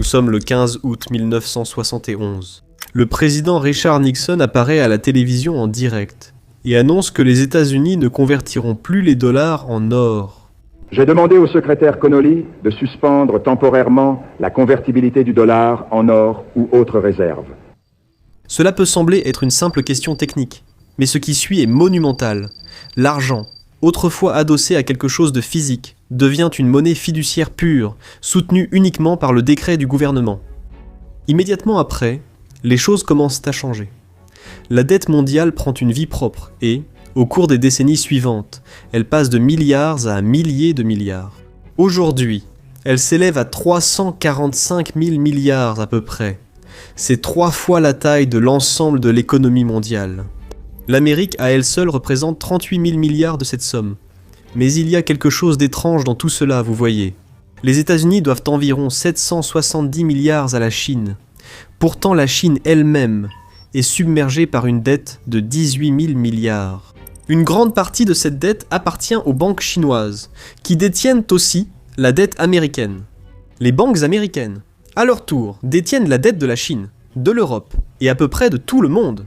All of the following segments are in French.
Nous sommes le 15 août 1971. Le président Richard Nixon apparaît à la télévision en direct et annonce que les États-Unis ne convertiront plus les dollars en or. J'ai demandé au secrétaire Connolly de suspendre temporairement la convertibilité du dollar en or ou autre réserve. Cela peut sembler être une simple question technique, mais ce qui suit est monumental. L'argent, autrefois adossé à quelque chose de physique, devient une monnaie fiduciaire pure, soutenue uniquement par le décret du gouvernement. Immédiatement après, les choses commencent à changer. La dette mondiale prend une vie propre et, au cours des décennies suivantes, elle passe de milliards à milliers de milliards. Aujourd'hui, elle s'élève à 345 000 milliards à peu près. C'est 3 fois la taille de l'ensemble de l'économie mondiale. L'Amérique à elle seule représente 38 000 milliards de cette somme. Mais il y a quelque chose d'étrange dans tout cela, vous voyez. Les États-Unis doivent environ 770 milliards à la Chine. Pourtant, la Chine elle-même est submergée par une dette de 18 000 milliards. Une grande partie de cette dette appartient aux banques chinoises, qui détiennent aussi la dette américaine. Les banques américaines, à leur tour, détiennent la dette de la Chine, de l'Europe et à peu près de tout le monde.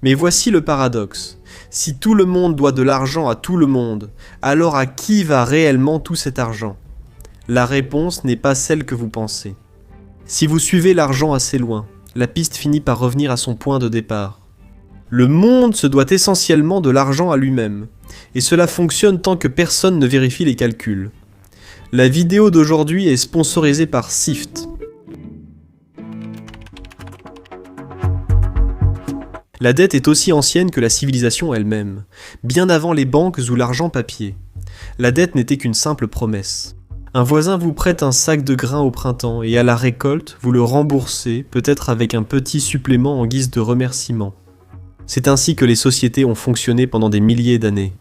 Mais voici le paradoxe. Si tout le monde doit de l'argent à tout le monde, alors à qui va réellement tout cet argent ? La réponse n'est pas celle que vous pensez. Si vous suivez l'argent assez loin, la piste finit par revenir à son point de départ. Le monde se doit essentiellement de l'argent à lui-même, et cela fonctionne tant que personne ne vérifie les calculs. La vidéo d'aujourd'hui est sponsorisée par SIFT. La dette est aussi ancienne que la civilisation elle-même, bien avant les banques ou l'argent papier. La dette n'était qu'une simple promesse. Un voisin vous prête un sac de grains au printemps et à la récolte, vous le remboursez, peut-être avec un petit supplément en guise de remerciement. C'est ainsi que les sociétés ont fonctionné pendant des milliers d'années.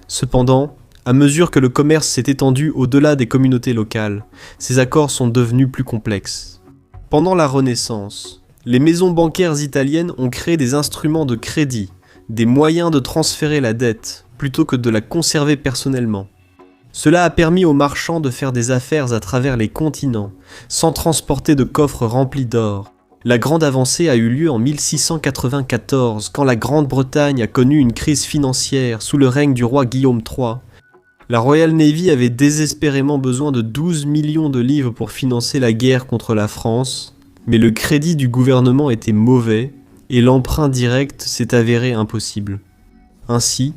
Cependant, à mesure que le commerce s'est étendu au-delà des communautés locales, ces accords sont devenus plus complexes. Pendant la Renaissance, les maisons bancaires italiennes ont créé des instruments de crédit, des moyens de transférer la dette, plutôt que de la conserver personnellement. Cela a permis aux marchands de faire des affaires à travers les continents, sans transporter de coffres remplis d'or. La grande avancée a eu lieu en 1694, quand la Grande-Bretagne a connu une crise financière sous le règne du roi Guillaume III. La Royal Navy avait désespérément besoin de 12 millions de livres pour financer la guerre contre la France, mais le crédit du gouvernement était mauvais et l'emprunt direct s'est avéré impossible. Ainsi,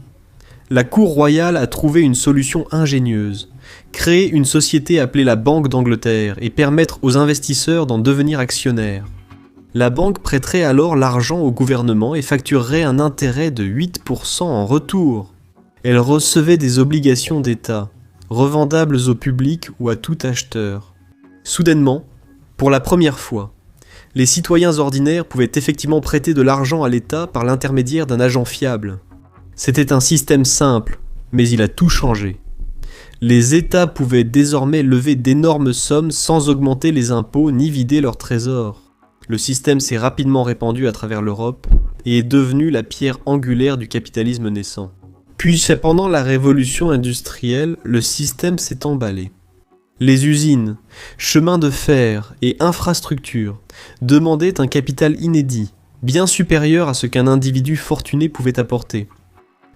la cour royale a trouvé une solution ingénieuse, créer une société appelée la Banque d'Angleterre et permettre aux investisseurs d'en devenir actionnaires. La banque prêterait alors l'argent au gouvernement et facturerait un intérêt de 8% en retour. Elle recevait des obligations d'État, revendables au public ou à tout acheteur. Soudainement, pour la première fois, les citoyens ordinaires pouvaient effectivement prêter de l'argent à l'État par l'intermédiaire d'un agent fiable. C'était un système simple, mais il a tout changé. Les États pouvaient désormais lever d'énormes sommes sans augmenter les impôts ni vider leurs trésors. Le système s'est rapidement répandu à travers l'Europe et est devenu la pierre angulaire du capitalisme naissant. Puis, pendant la révolution industrielle, le système s'est emballé. Les usines, chemins de fer et infrastructures demandaient un capital inédit, bien supérieur à ce qu'un individu fortuné pouvait apporter.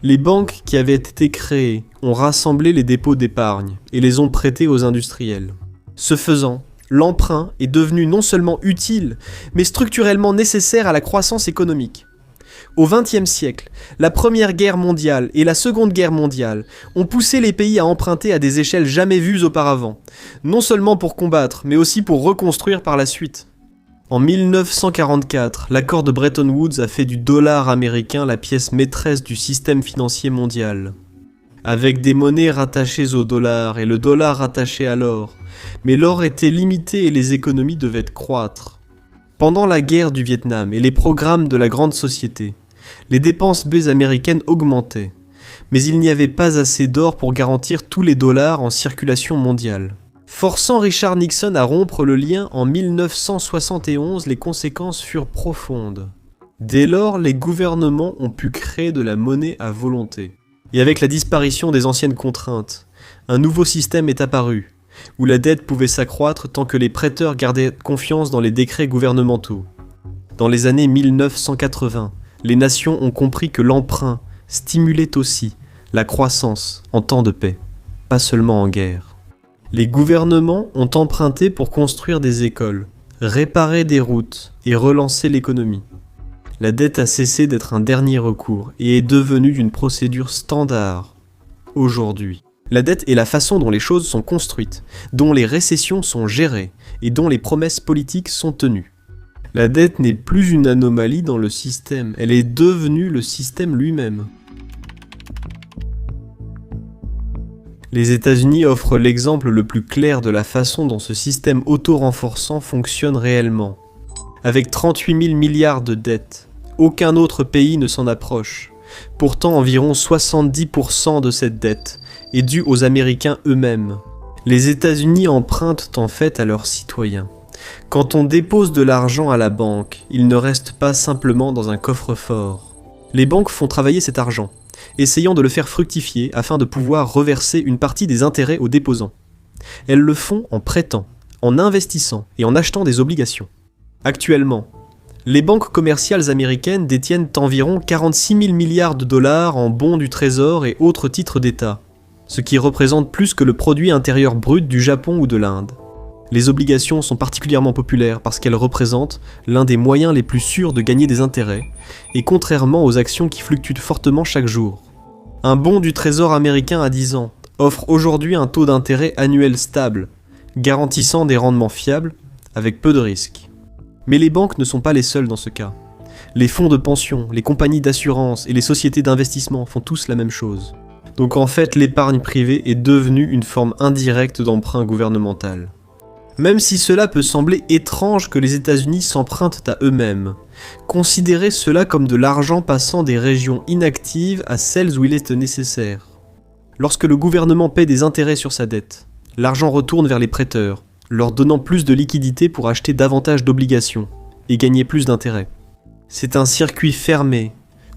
Les banques qui avaient été créées ont rassemblé les dépôts d'épargne et les ont prêtés aux industriels. Ce faisant, l'emprunt est devenu non seulement utile, mais structurellement nécessaire à la croissance économique. Au XXe siècle, la Première Guerre mondiale et la Seconde Guerre mondiale ont poussé les pays à emprunter à des échelles jamais vues auparavant, non seulement pour combattre, mais aussi pour reconstruire par la suite. En 1944, l'accord de Bretton Woods a fait du dollar américain la pièce maîtresse du système financier mondial. Avec des monnaies rattachées au dollar et le dollar rattaché à l'or, mais l'or était limité et les économies devaient croître. Pendant la guerre du Vietnam et les programmes de la grande société, les dépenses américaines augmentaient, mais il n'y avait pas assez d'or pour garantir tous les dollars en circulation mondiale. Forçant Richard Nixon à rompre le lien en 1971, les conséquences furent profondes. Dès lors, les gouvernements ont pu créer de la monnaie à volonté. Et avec la disparition des anciennes contraintes, un nouveau système est apparu, où la dette pouvait s'accroître tant que les prêteurs gardaient confiance dans les décrets gouvernementaux. Dans les années 1980, les nations ont compris que l'emprunt stimulait aussi la croissance en temps de paix, pas seulement en guerre. Les gouvernements ont emprunté pour construire des écoles, réparer des routes et relancer l'économie. La dette a cessé d'être un dernier recours et est devenue une procédure standard aujourd'hui. La dette est la façon dont les choses sont construites, dont les récessions sont gérées et dont les promesses politiques sont tenues. La dette n'est plus une anomalie dans le système, elle est devenue le système lui-même. Les États-Unis offrent l'exemple le plus clair de la façon dont ce système auto-renforçant fonctionne réellement. Avec 38 000 milliards de dettes, aucun autre pays ne s'en approche. Pourtant, environ 70% de cette dette est due aux Américains eux-mêmes. Les États-Unis empruntent en fait à leurs citoyens. Quand on dépose de l'argent à la banque, il ne reste pas simplement dans un coffre-fort. Les banques font travailler cet argent, essayant de le faire fructifier afin de pouvoir reverser une partie des intérêts aux déposants. Elles le font en prêtant, en investissant et en achetant des obligations. Actuellement, les banques commerciales américaines détiennent environ 46 000 milliards de dollars en bons du Trésor et autres titres d'État, ce qui représente plus que le produit intérieur brut du Japon ou de l'Inde. Les obligations sont particulièrement populaires parce qu'elles représentent l'un des moyens les plus sûrs de gagner des intérêts, et contrairement aux actions qui fluctuent fortement chaque jour. Un bon du Trésor américain à 10 ans offre aujourd'hui un taux d'intérêt annuel stable, garantissant des rendements fiables avec peu de risques. Mais les banques ne sont pas les seules dans ce cas. Les fonds de pension, les compagnies d'assurance et les sociétés d'investissement font tous la même chose. Donc en fait, l'épargne privée est devenue une forme indirecte d'emprunt gouvernemental. Même si cela peut sembler étrange que les États-Unis s'empruntent à eux-mêmes, considérez cela comme de l'argent passant des régions inactives à celles où il est nécessaire. Lorsque le gouvernement paie des intérêts sur sa dette, l'argent retourne vers les prêteurs, leur donnant plus de liquidités pour acheter davantage d'obligations et gagner plus d'intérêts. C'est un circuit fermé,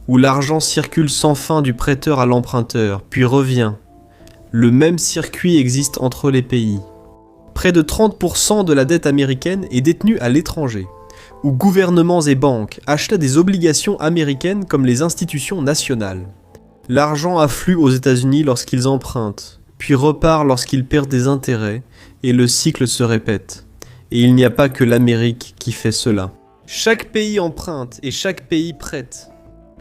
où l'argent circule sans fin du prêteur à l'emprunteur, puis revient. Le même circuit existe entre les pays. Près de 30% de la dette américaine est détenue à l'étranger, où gouvernements et banques achetaient des obligations américaines comme les institutions nationales. L'argent afflue aux États-Unis lorsqu'ils empruntent, puis repart lorsqu'ils perdent des intérêts, et le cycle se répète. Et il n'y a pas que l'Amérique qui fait cela. Chaque pays emprunte et chaque pays prête.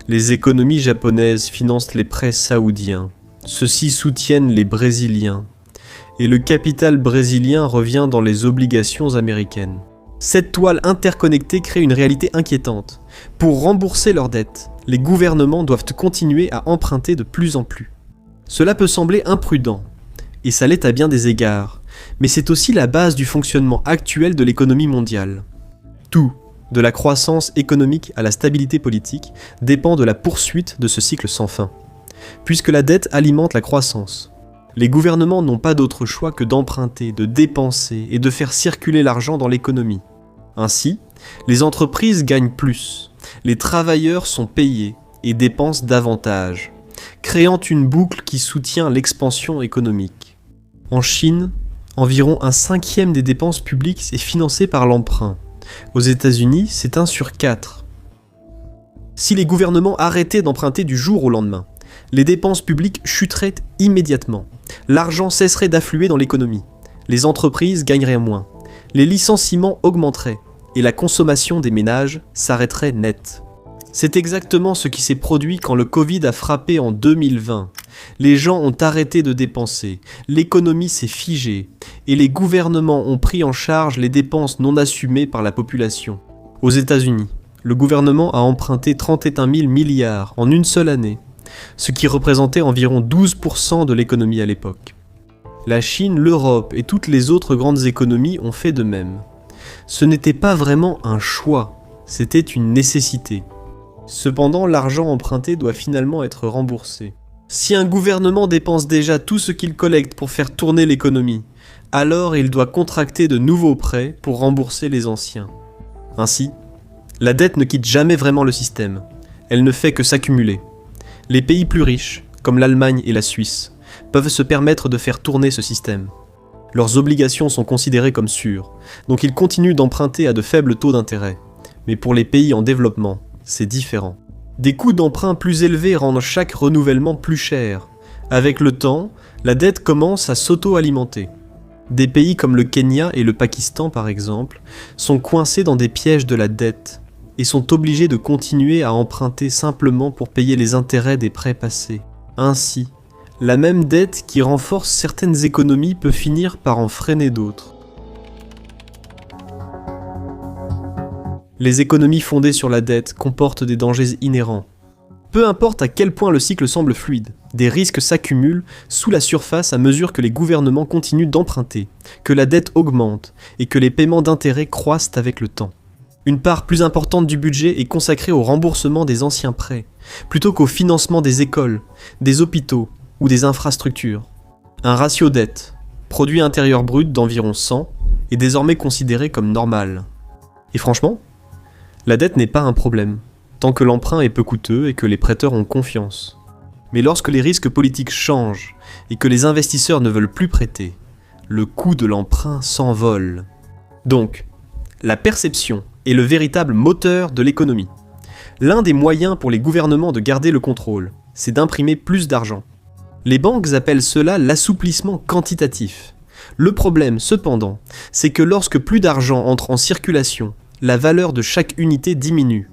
Les économies japonaises financent les prêts saoudiens. Ceux-ci soutiennent les Brésiliens. Et le capital brésilien revient dans les obligations américaines. Cette toile interconnectée crée une réalité inquiétante. Pour rembourser leurs dettes, les gouvernements doivent continuer à emprunter de plus en plus. Cela peut sembler imprudent, et ça l'est à bien des égards, mais c'est aussi la base du fonctionnement actuel de l'économie mondiale. Tout, de la croissance économique à la stabilité politique, dépend de la poursuite de ce cycle sans fin. Puisque la dette alimente la croissance, les gouvernements n'ont pas d'autre choix que d'emprunter, de dépenser et de faire circuler l'argent dans l'économie. Ainsi, les entreprises gagnent plus, les travailleurs sont payés et dépensent davantage, créant une boucle qui soutient l'expansion économique. En Chine, environ 1/5 des dépenses publiques est financé par l'emprunt. Aux États-Unis, c'est 1 sur 4. Si les gouvernements arrêtaient d'emprunter du jour au lendemain, les dépenses publiques chuteraient immédiatement. L'argent cesserait d'affluer dans l'économie. Les entreprises gagneraient moins. Les licenciements augmenteraient. Et la consommation des ménages s'arrêterait net. C'est exactement ce qui s'est produit quand le Covid a frappé en 2020. Les gens ont arrêté de dépenser, l'économie s'est figée, et les gouvernements ont pris en charge les dépenses non assumées par la population. Aux États-Unis, le gouvernement a emprunté 31 000 milliards en une seule année, ce qui représentait environ 12% de l'économie à l'époque. La Chine, l'Europe et toutes les autres grandes économies ont fait de même. Ce n'était pas vraiment un choix, c'était une nécessité. Cependant, l'argent emprunté doit finalement être remboursé. Si un gouvernement dépense déjà tout ce qu'il collecte pour faire tourner l'économie, alors il doit contracter de nouveaux prêts pour rembourser les anciens. Ainsi, la dette ne quitte jamais vraiment le système, elle ne fait que s'accumuler. Les pays plus riches, comme l'Allemagne et la Suisse, peuvent se permettre de faire tourner ce système. Leurs obligations sont considérées comme sûres, donc ils continuent d'emprunter à de faibles taux d'intérêt. Mais pour les pays en développement, c'est différent. Des coûts d'emprunt plus élevés rendent chaque renouvellement plus cher. Avec le temps, la dette commence à s'auto-alimenter. Des pays comme le Kenya et le Pakistan par exemple, sont coincés dans des pièges de la dette et sont obligés de continuer à emprunter simplement pour payer les intérêts des prêts passés. Ainsi, la même dette qui renforce certaines économies peut finir par en freiner d'autres. Les économies fondées sur la dette comportent des dangers inhérents. Peu importe à quel point le cycle semble fluide, des risques s'accumulent sous la surface à mesure que les gouvernements continuent d'emprunter, que la dette augmente et que les paiements d'intérêts croissent avec le temps. Une part plus importante du budget est consacrée au remboursement des anciens prêts, plutôt qu'au financement des écoles, des hôpitaux ou des infrastructures. Un ratio dette, produit intérieur brut d'environ 100, est désormais considéré comme normal. Et franchement, la dette n'est pas un problème, tant que l'emprunt est peu coûteux et que les prêteurs ont confiance. Mais lorsque les risques politiques changent et que les investisseurs ne veulent plus prêter, le coût de l'emprunt s'envole. Donc, la perception est le véritable moteur de l'économie. L'un des moyens pour les gouvernements de garder le contrôle, c'est d'imprimer plus d'argent. Les banques appellent cela l'assouplissement quantitatif. Le problème, cependant, c'est que lorsque plus d'argent entre en circulation, la valeur de chaque unité diminue.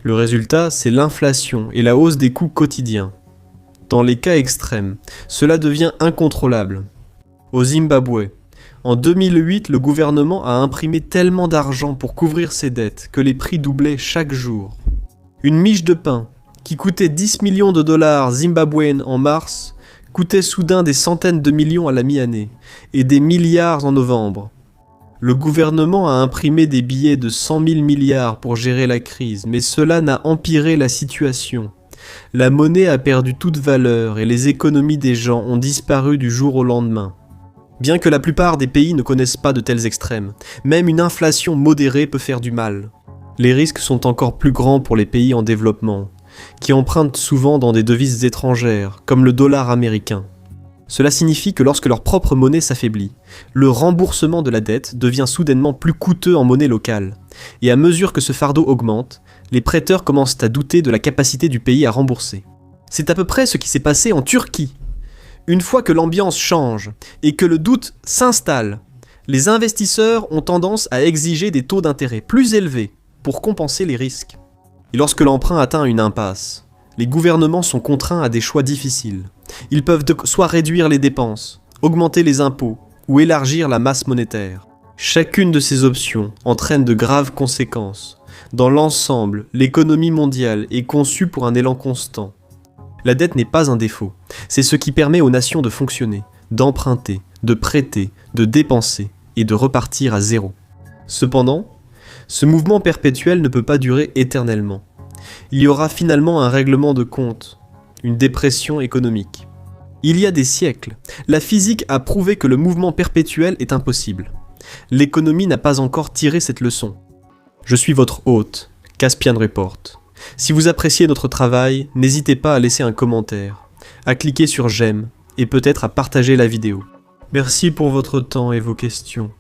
Le résultat, c'est l'inflation et la hausse des coûts quotidiens. Dans les cas extrêmes, cela devient incontrôlable. Au Zimbabwe, en 2008, le gouvernement a imprimé tellement d'argent pour couvrir ses dettes que les prix doublaient chaque jour. Une miche de pain, qui coûtait 10 millions de dollars zimbabwéennes en mars, coûtait soudain des centaines de millions à la mi-année, et des milliards en novembre. Le gouvernement a imprimé des billets de 100 000 milliards pour gérer la crise, mais cela n'a empiré la situation. La monnaie a perdu toute valeur et les économies des gens ont disparu du jour au lendemain. Bien que la plupart des pays ne connaissent pas de tels extrêmes, même une inflation modérée peut faire du mal. Les risques sont encore plus grands pour les pays en développement, qui empruntent souvent dans des devises étrangères, comme le dollar américain. Cela signifie que lorsque leur propre monnaie s'affaiblit, le remboursement de la dette devient soudainement plus coûteux en monnaie locale. Et à mesure que ce fardeau augmente, les prêteurs commencent à douter de la capacité du pays à rembourser. C'est à peu près ce qui s'est passé en Turquie. Une fois que l'ambiance change et que le doute s'installe, les investisseurs ont tendance à exiger des taux d'intérêt plus élevés pour compenser les risques. Et lorsque l'emprunt atteint une impasse, les gouvernements sont contraints à des choix difficiles. Ils peuvent soit réduire les dépenses, augmenter les impôts ou élargir la masse monétaire. Chacune de ces options entraîne de graves conséquences. Dans l'ensemble, l'économie mondiale est conçue pour un élan constant. La dette n'est pas un défaut, c'est ce qui permet aux nations de fonctionner, d'emprunter, de prêter, de dépenser et de repartir à zéro. Cependant, ce mouvement perpétuel ne peut pas durer éternellement. Il y aura finalement un règlement de compte, une dépression économique. Il y a des siècles, la physique a prouvé que le mouvement perpétuel est impossible. L'économie n'a pas encore tiré cette leçon. Je suis votre hôte, Caspian Report. Si vous appréciez notre travail, n'hésitez pas à laisser un commentaire, à cliquer sur j'aime et peut-être à partager la vidéo. Merci pour votre temps et vos questions.